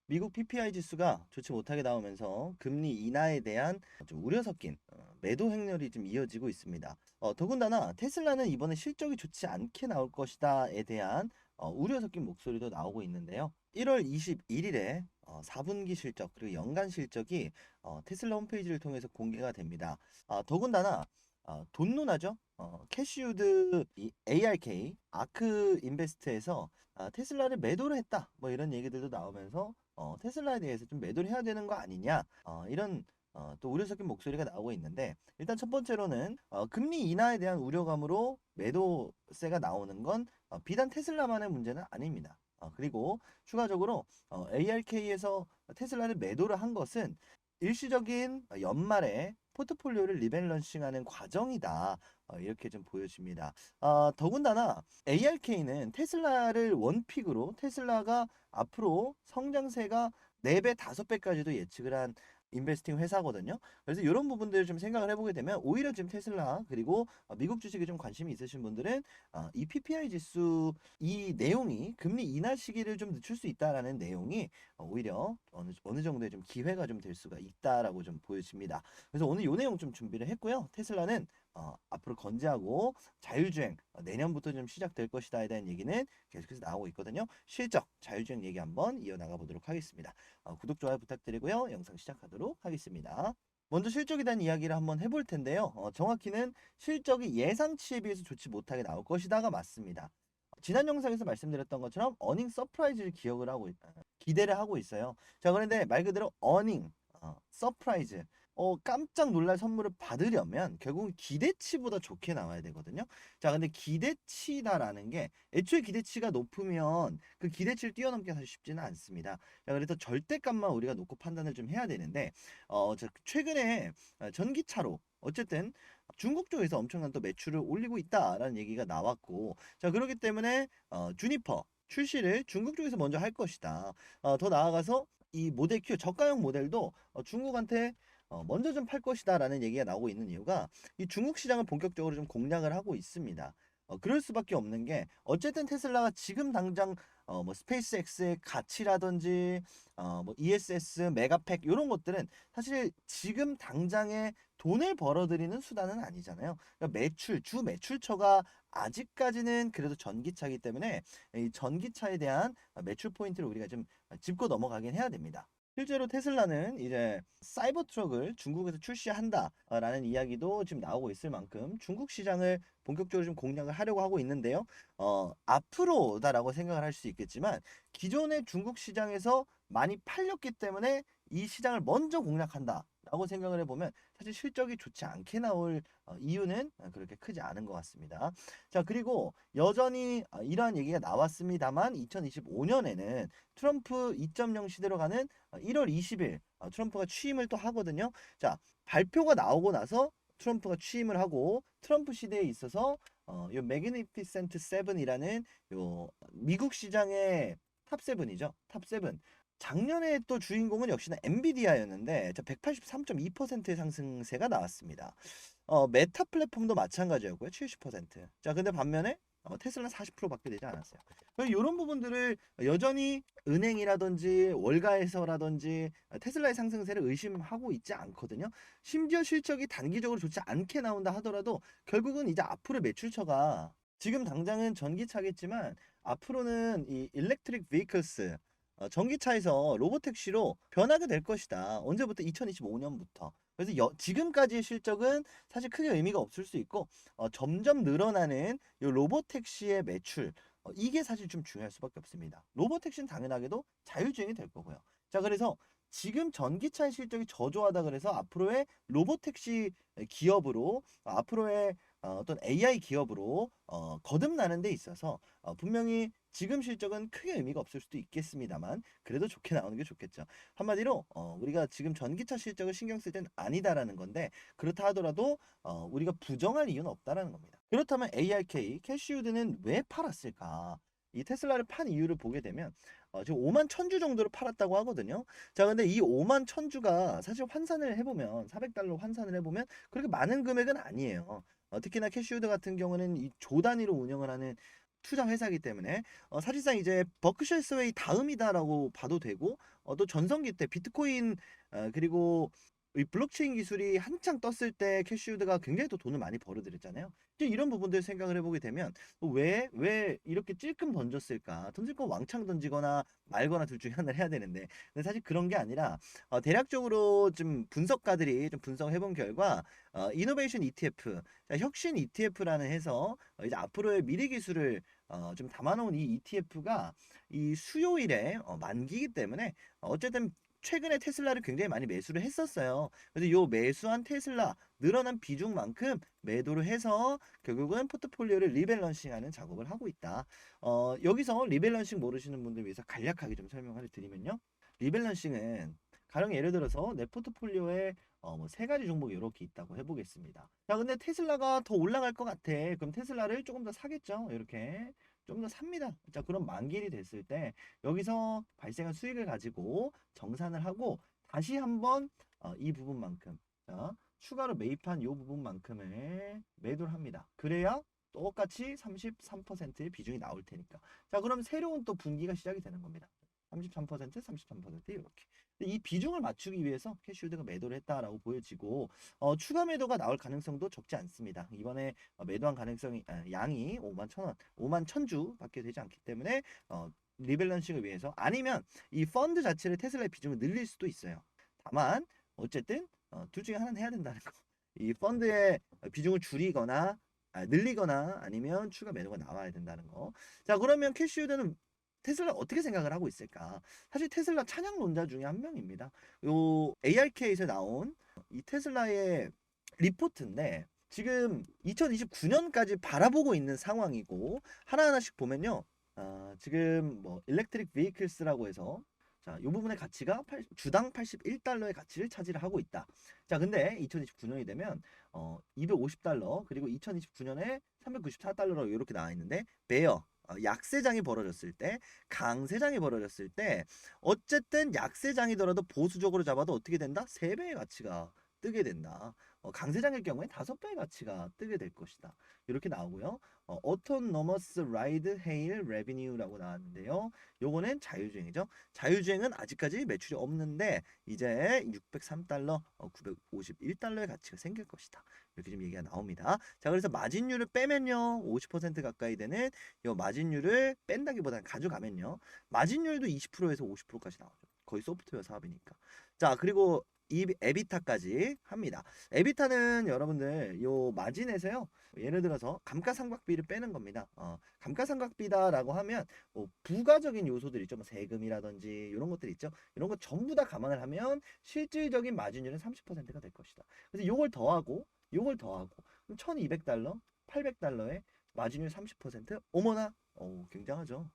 미국 PPI 지수가 좋지 못하게 나오면서 금리 인하에 대한 좀 우려 섞인 매도 행렬이 좀 이어지고 있습니다. 더군다나 테슬라는 이번에 실적이 좋지 않게 나올 것이다에 대한 우려 섞인 목소리도 나오고 있는데요. 1월 21일에 4분기 실적 그리고 연간 실적이 테슬라 홈페이지를 통해서 공개가 됩니다. 더군다나 돈루나죠? 캐시우드 ARK 아크 인베스트에서 테슬라를 매도를 했다. 뭐 이런 얘기들도 나오면서 테슬라에 대해서 좀 매도를 해야 되는 거 아니냐. 이런 또 우려 섞인 목소리가 나오고 있는데 일단 첫 번째로는 금리 인하에 대한 우려감으로 매도세가 나오는 건 비단 테슬라만의 문제는 아닙니다. 그리고 추가적으로 ARK에서 테슬라를 매도를 한 것은 일시적인 연말에 포트폴리오를 리밸런싱하는 과정이다. 이렇게 좀 보여집니다. 더군다나 ARK는 테슬라를 원픽으로 테슬라가 앞으로 성장세가 4배, 5배까지도 예측을 한 인베스팅 회사거든요. 그래서 이런 부분들을 좀 생각을 해보게 되면 오히려 지금 테슬라 그리고 미국 주식에 좀 관심이 있으신 분들은 이 PPI 지수 이 내용이 금리 인하 시기를 좀 늦출 수 있다라는 내용이 오히려 어느 정도의 좀 기회가 좀 될 수가 있다라고 좀 보여집니다. 그래서 오늘 요 내용 좀 준비를 했고요. 테슬라는 앞으로 건재하고 자율주행 내년부터 좀 시작될 것이다에 대한 얘기는 계속해서 나오고 있거든요. 실적 자율주행 얘기 한번 이어나가 보도록 하겠습니다. 구독 좋아요 부탁드리고요. 영상 시작하도록 하겠습니다. 먼저 실적에 대한 이야기를 한번 해볼 텐데요. 정확히는 실적이 예상치에 비해서 좋지 못하게 나올 것이다가 맞습니다. 지난 영상에서 말씀드렸던 것처럼 어닝 서프라이즈를 기대를 하고 있어요. 자, 그런데 말 그대로 어닝 서프라이즈 깜짝 놀랄 선물을 받으려면 결국은 기대치보다 좋게 나와야 되거든요. 자, 근데 기대치다라는 게 애초에 기대치가 높으면 그 기대치를 뛰어넘기가 사실 쉽지는 않습니다. 자, 그래서 절대값만 우리가 놓고 판단을 좀 해야 되는데 최근에 전기차로 어쨌든 중국 쪽에서 엄청난 또 매출을 올리고 있다라는 얘기가 나왔고, 자, 그렇기 때문에 주니퍼 출시를 중국 쪽에서 먼저 할 것이다. 더 나아가서 이 모델 Q 저가형 모델도 중국한테 먼저 좀 팔 것이다라는 얘기가 나오고 있는 이유가 이 중국 시장을 본격적으로 좀 공략을 하고 있습니다. 그럴 수밖에 없는 게 어쨌든 테슬라가 지금 당장 뭐 스페이스X의 가치라든지 뭐 ESS, 메가팩 이런 것들은 사실 지금 당장에 돈을 벌어들이는 수단은 아니잖아요. 그러니까 주 매출처가 아직까지는 그래도 전기차이기 때문에 이 전기차에 대한 매출 포인트를 우리가 좀 짚고 넘어가긴 해야 됩니다. 실제로 테슬라는 이제 사이버 트럭을 중국에서 출시한다라는 이야기도 지금 나오고 있을 만큼 중국 시장을 본격적으로 좀 공략을 하려고 하고 있는데요. 앞으로다라고 생각을 할 수 있겠지만 기존의 중국 시장에서 많이 팔렸기 때문에 이 시장을 먼저 공략한다. 라고 생각을 해보면 사실 실적이 좋지 않게 나올 이유는 그렇게 크지 않은 것 같습니다. 자, 그리고 여전히 이러한 얘기가 나왔습니다만 2025년에는 트럼프 2.0 시대로 가는 1월 20일 트럼프가 취임을 또 하거든요. 자, 발표가 나오고 나서 트럼프가 취임을 하고 트럼프 시대에 있어서 요 매그니피센트 세븐이라는 요 미국 시장의 탑 세븐이죠. 탑 세븐. 작년에 또 주인공은 역시나 엔비디아였는데 183.2%의 상승세가 나왔습니다. 메타 플랫폼도 마찬가지였고요. 70%. 자, 근데 반면에 테슬라는 40%밖에 되지 않았어요. 이런 부분들을 여전히 은행이라든지 월가에서라든지 테슬라의 상승세를 의심하고 있지 않거든요. 심지어 실적이 단기적으로 좋지 않게 나온다 하더라도 결국은 이제 앞으로 매출처가 지금 당장은 전기차겠지만 앞으로는 이 일렉트릭 비클스 전기차에서 로보택시로 변하게 될 것이다. 언제부터? 2025년부터. 그래서 지금까지의 실적은 사실 크게 의미가 없을 수 있고 점점 늘어나는 이 로보택시의 매출 이게 사실 좀 중요할 수밖에 없습니다. 로보택시는 당연하게도 자율주행이 될 거고요. 자, 그래서 지금 전기차의 실적이 저조하다 그래서 앞으로의 로보택시 기업으로 앞으로의 어떤 AI 기업으로 거듭나는 데 있어서 분명히 지금 실적은 크게 의미가 없을 수도 있겠습니다만 그래도 좋게 나오는 게 좋겠죠. 한마디로 우리가 지금 전기차 실적을 신경 쓸 땐 아니다라는 건데 그렇다 하더라도 우리가 부정할 이유는 없다라는 겁니다. 그렇다면 ARK 캐시우드는 왜 팔았을까? 이 테슬라를 판 이유를 보게 되면 지금 5만 1,000주 정도를 팔았다고 하거든요. 자, 근데 이 5만 1,000주가 사실 환산을 해보면 400달러 환산을 해보면 그렇게 많은 금액은 아니에요. 특히나 캐시우드 같은 경우는 이 조 단위로 운영을 하는 투자 회사이기 때문에 사실상 이제 버크셔 스웨이 다음이다라고 봐도 되고 또 전성기 때 비트코인 그리고 이 블록체인 기술이 한창 떴을 때 캐시우드가 굉장히 또 돈을 많이 벌어들였잖아요. 이제 이런 부분들 생각을 해보게 되면 왜 이렇게 찔끔 던졌을까? 던질 거 왕창 던지거나 말거나 둘 중에 하나를 해야 되는데 근데 사실 그런 게 아니라 대략적으로 좀 분석가들이 좀 분석해본 결과 이노베이션 ETF, 자, 혁신 ETF라는 해서 이제 앞으로의 미래 기술을 좀 담아놓은 이 ETF가 이 수요일에 만기이기 때문에 어쨌든 최근에 테슬라를 굉장히 많이 매수를 했었어요. 그래서 요 매수한 테슬라 늘어난 비중만큼 매도를 해서 결국은 포트폴리오를 리밸런싱하는 작업을 하고 있다. 여기서 리밸런싱 모르시는 분들 위해서 간략하게 좀 설명을 드리면요. 리밸런싱은 가령 예를 들어서 내 포트폴리오에 뭐 3가지 종목이 이렇게 있다고 해보겠습니다. 자, 근데 테슬라가 더 올라갈 것 같아. 그럼 테슬라를 조금 더 사겠죠. 이렇게 좀 더 삽니다. 자, 그럼 만기일이 됐을 때 여기서 발생한 수익을 가지고 정산을 하고 다시 한번 이 부분만큼 자, 추가로 매입한 이 부분만큼을 매도를 합니다. 그래야 똑같이 33%의 비중이 나올 테니까. 자, 그럼 새로운 또 분기가 시작이 되는 겁니다. 33%, 33% 이렇게. 이 비중을 맞추기 위해서 캐시우드가 매도를 했다라고 보여지고 추가 매도가 나올 가능성도 적지 않습니다. 이번에 매도한 가능성이 양이 5만 1,000원, 5만 1,000주밖에 되지 않기 때문에 리밸런싱을 위해서 아니면 이 펀드 자체를 테슬라의 비중을 늘릴 수도 있어요. 다만 어쨌든 둘 중에 하나는 해야 된다는 거. 이 펀드의 비중을 줄이거나 늘리거나 아니면 추가 매도가 나와야 된다는 거. 자, 그러면 캐시우드는 테슬라 어떻게 생각을 하고 있을까? 사실 테슬라 찬양론자 중에 한 명입니다. 요 ARK에서 나온 이 테슬라의 리포트인데 지금 2029년까지 바라보고 있는 상황이고 하나하나씩 보면요. 지금 뭐 일렉트릭 베이클스라고 해서 자, 이 부분의 가치가 주당 81달러의 가치를 차지를 하고 있다. 자, 근데 2029년이 되면 250달러 그리고 2029년에 394달러로 이렇게 나와 있는데 베어 약세장이 벌어졌을 때 강세장이 벌어졌을 때 어쨌든 약세장이더라도 보수적으로 잡아도 어떻게 된다? 3배의 가치가 뜨게 된다. 강세장일 경우에 5배의 가치가 뜨게 될 것이다. 이렇게 나오고요. Autonomous Ride Hail Revenue라고 나왔는데요. 요거는 자율주행이죠. 자율주행은 아직까지 매출이 없는데 이제 603달러, 951달러의 가치가 생길 것이다. 이렇게 좀 얘기가 나옵니다. 자, 그래서 마진율을 빼면요. 50% 가까이 되는 이 마진율을 뺀다기보다는 가져가면요. 마진율도 20%에서 50%까지 나오죠. 거의 소프트웨어 사업이니까. 자, 그리고 이 에비타까지 합니다. 에비타는 여러분들 요 마진에서요. 예를 들어서 감가상각비를 빼는 겁니다. 감가상각비다라고 하면 뭐 부가적인 요소들 있죠. 뭐 세금이라든지 이런 것들 있죠. 이런 거 전부 다 감안을 하면 실질적인 마진율은 30%가 될 것이다. 그래서 요걸 더하고 그럼 1200달러, 800달러에 마진율 30%? 어머나. 굉장하죠.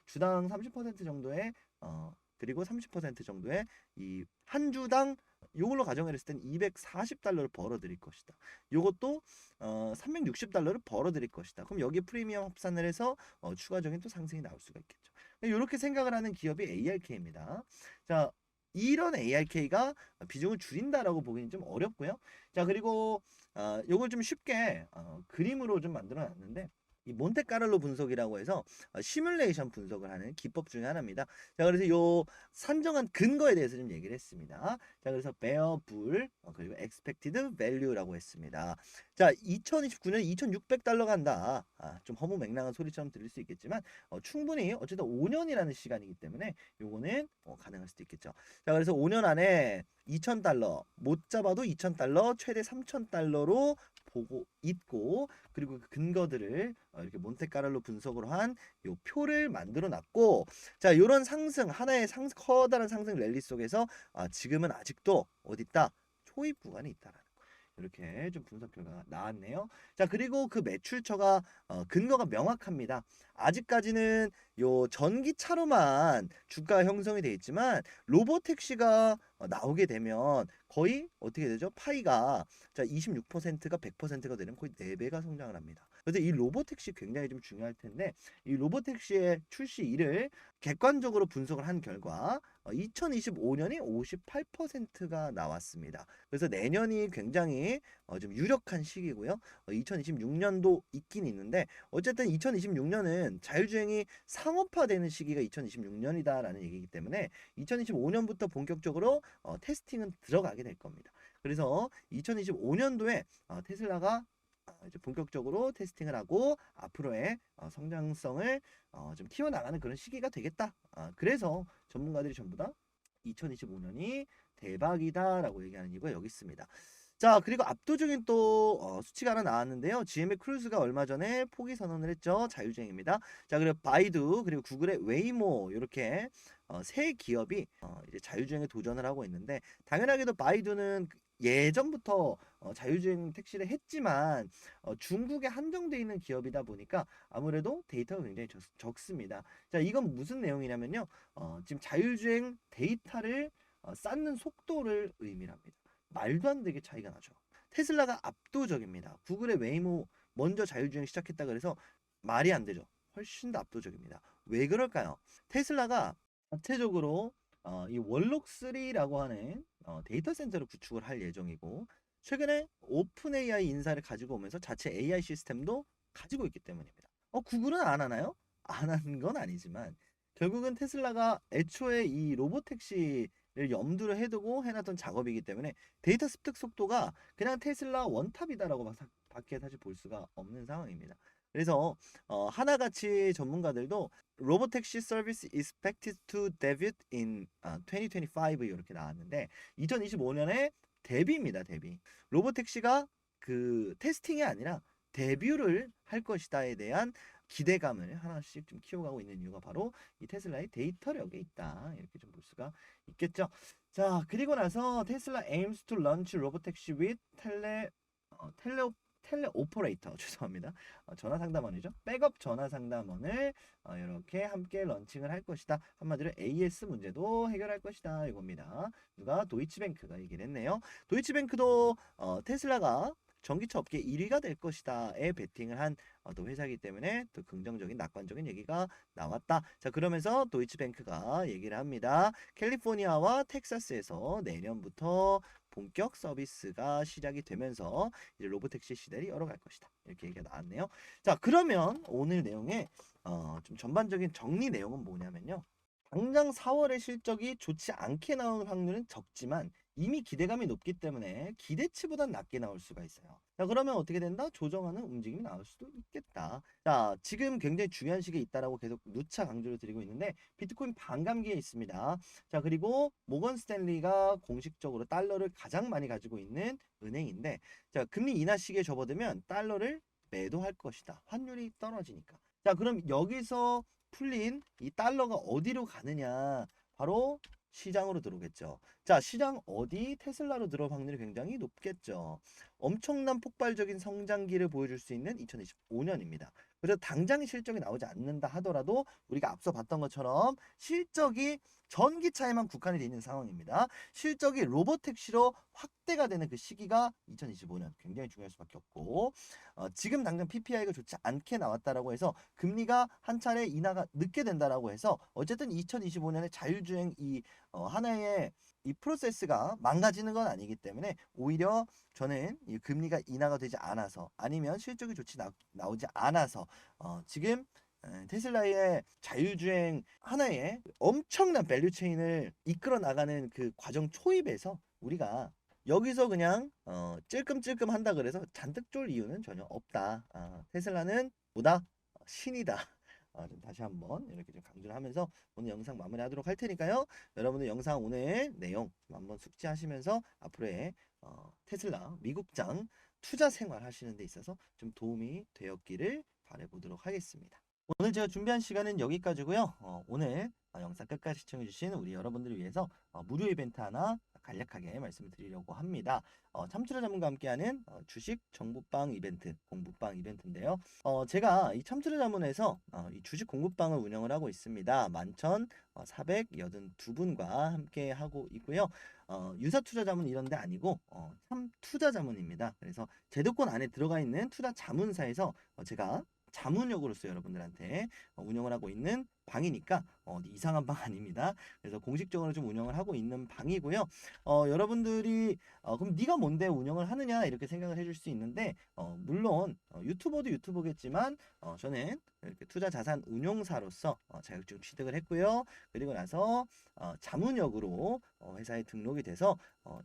주당 30% 정도의 그리고 30% 정도의 이 한 주당 요걸로 가정을 했을 땐 240달러를 벌어들일 것이다. 요것도 360달러를 벌어들일 것이다. 그럼 여기 프리미엄 합산을 해서 추가적인 또 상승이 나올 수가 있겠죠. 이렇게 생각을 하는 기업이 ARK입니다. 자, 이런 ARK가 비중을 줄인다라고 보기는 좀 어렵고요. 자, 그리고 요걸 좀 쉽게 그림으로 좀 만들어 놨는데 이 몬테카를로 분석이라고 해서 시뮬레이션 분석을 하는 기법 중에 하나입니다. 자, 그래서 요 산정한 근거에 대해서 좀 얘기를 했습니다. 자, 그래서 bearable 그리고 expected value라고 했습니다. 자, 2029년 2,600달러 간다. 좀 허무맹랑한 소리처럼 들릴 수 있겠지만 충분히 어쨌든 5년이라는 시간이기 때문에 요거는 가능할 수도 있겠죠. 자, 그래서 5년 안에 2,000달러 못 잡아도 2,000달러 최대 3,000달러로 보고 있고 그리고 그 근거들을 이렇게 몬테카를로 분석으로 한 요 표를 만들어 놨고 자 요런 상승 하나의 커다란 상승 랠리 속에서 지금은 아직도 어디 있다 초입 구간이 있다라는 거 이렇게 좀 분석 결과가 나왔네요. 자 그리고 그 매출처가 근거가 명확합니다. 아직까지는 요 전기차로만 주가 형성이 돼 있지만 로보택시가 나오게 되면 거의 어떻게 되죠? 파이가 자 26%가 100%가 되는 거의 4배가 성장을 합니다. 그래서 이 로보택시 굉장히 좀 중요할 텐데 이 로보택시의 출시일을 객관적으로 분석을 한 결과 2025년이 58%가 나왔습니다. 그래서 내년이 굉장히 좀 유력한 시기고요. 2026년도 있긴 있는데 어쨌든 2026년은 자율주행이 상업화되는 시기가 2026년이다라는 얘기이기 때문에 2025년부터 본격적으로 테스팅은 들어가게 될 겁니다. 그래서 2025년도에 테슬라가 이제 본격적으로 테스팅을 하고 앞으로의 성장성을 좀 키워나가는 그런 시기가 되겠다. 그래서 전문가들이 전부 다 2025년이 대박이다라고 얘기하는 이유가 여기 있습니다. 자, 그리고 압도적인 또 수치가 하나 나왔는데요. GM의 크루즈가 얼마 전에 포기 선언을 했죠. 자율주행입니다. 자, 그리고 바이두 그리고 구글의 웨이모 이렇게 세 기업이 이제 자율주행에 도전을 하고 있는데 당연하게도 바이두는 예전부터 자율주행 택시를 했지만 중국에 한정되어 있는 기업이다 보니까 아무래도 데이터가 굉장히 적습니다. 자, 이건 무슨 내용이냐면요. 지금 자율주행 데이터를 쌓는 속도를 의미합니다. 말도 안 되게 차이가 나죠. 테슬라가 압도적입니다. 구글의 웨이모 먼저 자율주행 시작했다 그래서 말이 안 되죠. 훨씬 더 압도적입니다. 왜 그럴까요? 테슬라가 자체적으로 이 월록3라고 하는 데이터 센터를 구축을 할 예정이고 최근에 오픈 AI 인사를 가지고 오면서 자체 AI 시스템도 가지고 있기 때문입니다. 구글은 안 하나요? 안 한 건 아니지만 결국은 테슬라가 애초에 이 로보택시를 염두를 해두고 해놨던 작업이기 때문에 데이터 습득 속도가 그냥 테슬라 원탑이다라고 밖에 사실 볼 수가 없는 상황입니다. 그래서 하나같이 전문가들도 로보택시 서비스 expected to debut in 2025 이렇게 나왔는데 2025년에 데뷔입니다. 데뷔. 로보택시가 그 테스팅이 아니라 데뷔를 할 것이다에 대한 기대감을 하나씩 좀 키워가고 있는 이유가 바로 이 테슬라의 데이터력에 있다. 이렇게 좀 볼 수가 있겠죠. 자, 그리고 나서 테슬라 aims to launch robotaxi with 텔레 오퍼레이터 죄송합니다. 전화 상담원이죠. 백업 전화 상담원을 이렇게 함께 런칭을 할 것이다. 한마디로 AS 문제도 해결할 것이다. 이겁니다. 누가 도이치뱅크가 얘기를 했네요. 도이치뱅크도 테슬라가 전기차 업계 1위가 될 것이다에 베팅을 한 또 회사이기 때문에 또 긍정적인 낙관적인 얘기가 나왔다. 자, 그러면서 도이치뱅크가 얘기를 합니다. 캘리포니아와 텍사스에서 내년부터 본격 서비스가 시작이 되면서 이제 로보택시 시대를 열어갈 것이다. 이렇게 얘기가 나왔네요. 자, 그러면 오늘 내용의 좀 전반적인 정리 내용은 뭐냐면요. 당장 4월의 실적이 좋지 않게 나올 확률은 적지만 이미 기대감이 높기 때문에 기대치보단 낮게 나올 수가 있어요. 자, 그러면 어떻게 된다? 조정하는 움직임이 나올 수도 있겠다. 자, 지금 굉장히 중요한 시기에 있다라고 계속 누차 강조를 드리고 있는데 비트코인 반감기에 있습니다. 자, 그리고 모건 스탠리가 공식적으로 달러를 가장 많이 가지고 있는 은행인데 자, 금리 인하 시기에 접어들면 달러를 매도할 것이다. 환율이 떨어지니까. 자, 그럼 여기서 풀린 이 달러가 어디로 가느냐? 바로 시장으로 들어오겠죠. 자, 시장 어디? 테슬라로 들어올 확률이 굉장히 높겠죠. 엄청난 폭발적인 성장기를 보여줄 수 있는 2025년입니다. 그래서 당장 실적이 나오지 않는다 하더라도 우리가 앞서 봤던 것처럼 실적이 전기차에만 국한이 되어 있는 상황입니다. 실적이 로보택시로 확대가 되는 그 시기가 2025년 굉장히 중요할 수밖에 없고 지금 당장 PPI가 좋지 않게 나왔다라고 해서 금리가 한 차례 인하가 늦게 된다라고 해서 어쨌든 2025년에 자율주행 이 하나의 이 프로세스가 망가지는 건 아니기 때문에 오히려 저는 이 금리가 인하가 되지 않아서 아니면 실적이 좋지 나오지 않아서 지금 테슬라의 자율주행 하나의 엄청난 밸류체인을 이끌어 나가는 그 과정 초입에서 우리가 여기서 그냥 찔끔찔끔 한다 그래서 잔뜩 쫄 이유는 전혀 없다. 테슬라는 보다 신이다. 좀 다시 한번 이렇게 좀 강조를 하면서 오늘 영상 마무리하도록 할 테니까요. 여러분들 영상 오늘 내용 좀 한번 숙지하시면서 앞으로의 테슬라 미국장 투자 생활 하시는 데 있어서 좀 도움이 되었기를 바라보도록 하겠습니다. 오늘 제가 준비한 시간은 여기까지고요. 오늘 영상 끝까지 시청해주신 우리 여러분들을 위해서 무료 이벤트 하나 간략하게 말씀을 드리려고 합니다. 참투자 자문과 함께하는 주식 정보방 이벤트, 공부방 이벤트인데요. 제가 이 참투자 자문에서 이 주식 공부방을 운영을 하고 있습니다. 11,482분과 함께 하고 있고요. 유사투자 자문 이런 데 아니고 참투자 자문입니다. 그래서 제도권 안에 들어가 있는 투자 자문사에서 제가 자문역으로서 여러분들한테 운영을 하고 있는 방이니까 이상한 방 아닙니다. 그래서 공식적으로 좀 운영을 하고 있는 방이고요. 여러분들이 그럼 네가 뭔데 운영을 하느냐 이렇게 생각을 해줄 수 있는데 물론 유튜버도 유튜버겠지만 저는 이렇게 투자 자산 운용사로서 자격증 취득을 했고요. 그리고 나서 자문역으로 회사에 등록이 돼서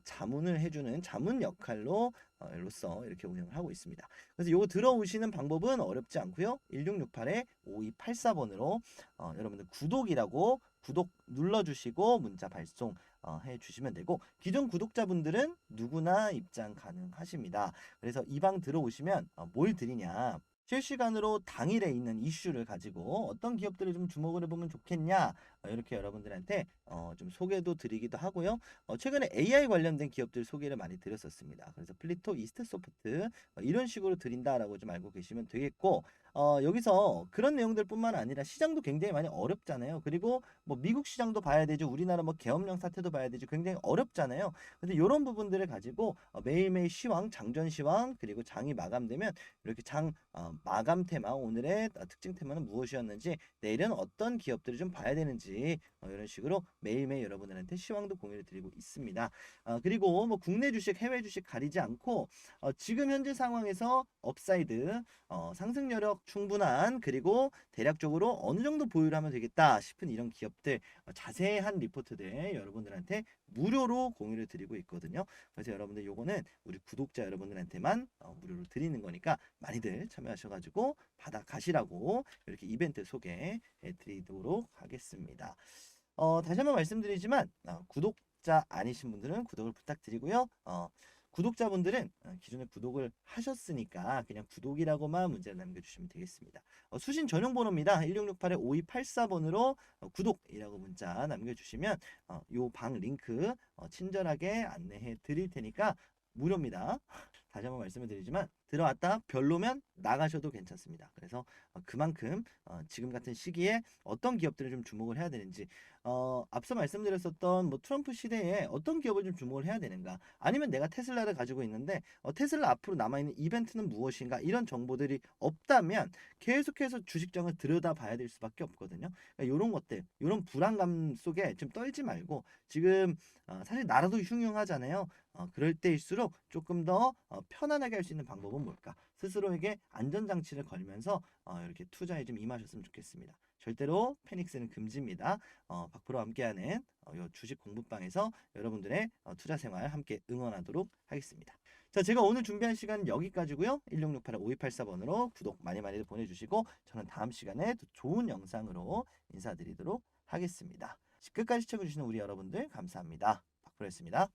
자문을 해주는 자문 역할로 로서 이렇게 운영을 하고 있습니다. 그래서 요거 들어오시는 방법은 어렵지 않고요. 1668-5284번으로 여러분들 구독이라고 구독 눌러주시고 문자 발송 해주시면 되고 기존 구독자분들은 누구나 입장 가능하십니다. 그래서 이 방 들어오시면 뭘 드리냐 실시간으로 당일에 있는 이슈를 가지고 어떤 기업들을 좀 주목을 해보면 좋겠냐 이렇게 여러분들한테 좀 소개도 드리기도 하고요. 최근에 AI 관련된 기업들 소개를 많이 드렸었습니다. 그래서 플리토, 이스트소프트 이런 식으로 드린다라고 좀 알고 계시면 되겠고 여기서 그런 내용들뿐만 아니라 시장도 굉장히 많이 어렵잖아요. 그리고 뭐 미국 시장도 봐야 되죠. 우리나라 뭐 계엄령 사태도 봐야 되죠. 굉장히 어렵잖아요. 근데 이런 부분들을 가지고 매일매일 시황, 장전 시황 그리고 장이 마감되면 이렇게 장 마감 테마 오늘의 특징 테마는 무엇이었는지 내일은 어떤 기업들을 좀 봐야 되는지 이런 식으로 매일매일 여러분들한테 시황도 공유를 드리고 있습니다. 그리고 뭐 국내 주식, 해외 주식 가리지 않고 지금 현재 상황에서 업사이드 상승 여력 충분한 그리고 대략적으로 어느 정도 보유를 하면 되겠다 싶은 이런 기업들 자세한 리포트들 여러분들한테 무료로 공유를 드리고 있거든요. 그래서 여러분들 요거는 우리 구독자 여러분들한테만 무료로 드리는 거니까 많이들 참여하셔가지고 받아가시라고 이렇게 이벤트 소개해 드리도록 하겠습니다. 다시 한번 말씀드리지만 구독자 아니신 분들은 구독을 부탁드리고요. 구독자분들은 기존에 구독을 하셨으니까 그냥 구독이라고만 문자를 남겨주시면 되겠습니다. 수신 전용 번호입니다. 1668-5284번으로 구독이라고 문자 남겨주시면 요 방 링크 친절하게 안내해 드릴 테니까 무료입니다. 다시 한번 말씀을 드리지만 들어왔다 별로면 나가셔도 괜찮습니다. 그래서 그만큼 지금 같은 시기에 어떤 기업들을 좀 주목을 해야 되는지 앞서 말씀드렸었던 뭐 트럼프 시대에 어떤 기업을 좀 주목을 해야 되는가 아니면 내가 테슬라를 가지고 있는데 테슬라 앞으로 남아있는 이벤트는 무엇인가 이런 정보들이 없다면 계속해서 주식장을 들여다봐야 될 수밖에 없거든요. 그러니까 이런 것들 이런 불안감 속에 좀 떨지 말고 지금 사실 나라도 흉흉하잖아요. 그럴 때일수록 조금 더 편안하게 할 수 있는 방법은 뭘까? 스스로에게 안전장치를 걸면서 이렇게 투자에 좀 임하셨으면 좋겠습니다. 절대로 패닉스는 금지입니다. 박프로와 함께하는 요 주식 공부방에서 여러분들의 투자 생활 함께 응원하도록 하겠습니다. 자, 제가 오늘 준비한 시간은 여기까지고요. 1668-5284번으로 구독 많이 많이 보내주시고 저는 다음 시간에 또 좋은 영상으로 인사드리도록 하겠습니다. 끝까지 시청해주시는 우리 여러분들 감사합니다. 박프로였습니다.